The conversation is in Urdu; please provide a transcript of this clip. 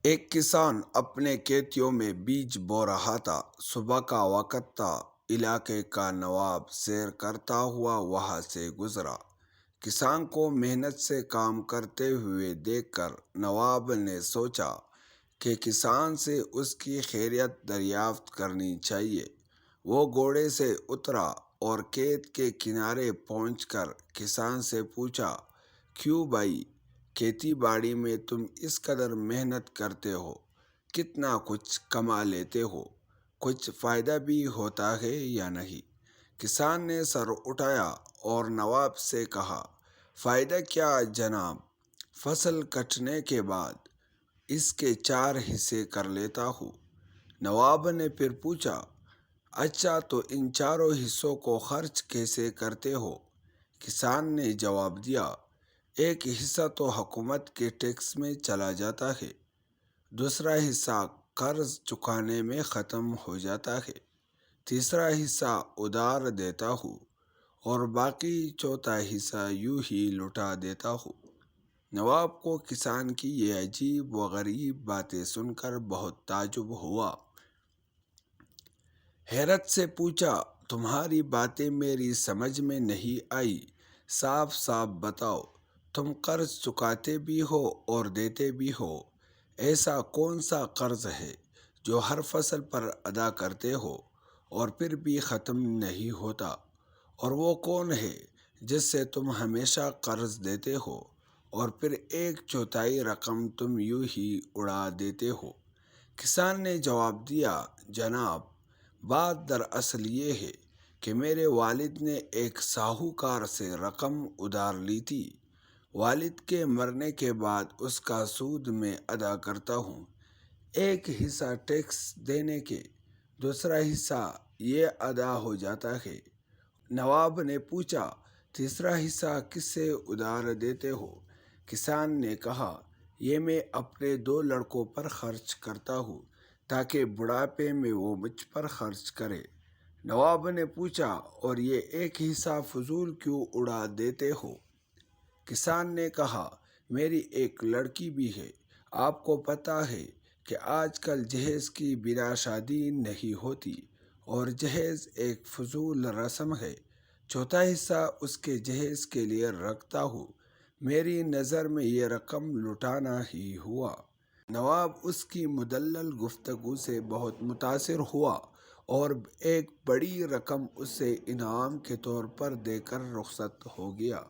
ایک کسان اپنے کھیتوں میں بیج بو رہا تھا۔ صبح کا وقت تھا۔ علاقے کا نواب سیر کرتا ہوا وہاں سے گزرا۔ کسان کو محنت سے کام کرتے ہوئے دیکھ کر نواب نے سوچا کہ کسان سے اس کی خیریت دریافت کرنی چاہیے۔ وہ گھوڑے سے اترا اور کھیت کے کنارے پہنچ کر کسان سے پوچھا، کیوں بھائی، کھیتی باڑی میں تم اس قدر محنت کرتے ہو، کتنا کچھ کما لیتے ہو، کچھ فائدہ بھی ہوتا ہے یا نہیں؟ کسان نے سر اٹھایا اور نواب سے کہا، فائدہ کیا جناب، فصل کٹنے کے بعد اس کے 4 حصے کر لیتا ہوں۔ نواب نے پھر پوچھا، اچھا تو ان 4 حصوں کو خرچ کیسے کرتے ہو؟ کسان نے جواب دیا، ایک حصہ تو حکومت کے ٹیکس میں چلا جاتا ہے، دوسرا حصہ قرض چکانے میں ختم ہو جاتا ہے، تیسرا حصہ ادھار دیتا ہوں اور باقی چوتھا حصہ یوں ہی لٹا دیتا ہوں۔ نواب کو کسان کی یہ عجیب و غریب باتیں سن کر بہت تعجب ہوا۔ حیرت سے پوچھا، تمہاری باتیں میری سمجھ میں نہیں آئی، صاف صاف بتاؤ، تم قرض چکاتے بھی ہو اور دیتے بھی ہو، ایسا کون سا قرض ہے جو ہر فصل پر ادا کرتے ہو اور پھر بھی ختم نہیں ہوتا، اور وہ کون ہے جس سے تم ہمیشہ قرض دیتے ہو اور پھر 1/4 رقم تم یوں ہی اڑا دیتے ہو؟ کسان نے جواب دیا، جناب، بات دراصل یہ ہے کہ میرے والد نے ایک ساہوکار سے رقم ادھار لی تھی۔ والد کے مرنے کے بعد اس کا سود میں ادا کرتا ہوں، ایک حصہ ٹیکس دینے کے، دوسرا حصہ یہ ادا ہو جاتا ہے۔ نواب نے پوچھا، تیسرا حصہ کس سے ادھار دیتے ہو؟ کسان نے کہا، یہ میں اپنے 2 لڑکوں پر خرچ کرتا ہوں تاکہ بڑھاپے میں وہ مجھ پر خرچ کرے۔ نواب نے پوچھا، اور یہ ایک حصہ فضول کیوں اڑا دیتے ہو؟ کسان نے کہا، میری ایک لڑکی بھی ہے، آپ کو پتہ ہے کہ آج کل جہیز کی بنا شادی نہیں ہوتی اور جہیز ایک فضول رسم ہے، چوتھا حصہ اس کے جہیز کے لیے رکھتا ہوں، میری نظر میں یہ رقم لٹانا ہی ہوا۔ نواب اس کی مدلل گفتگو سے بہت متاثر ہوا اور ایک بڑی رقم اسے انعام کے طور پر دے کر رخصت ہو گیا۔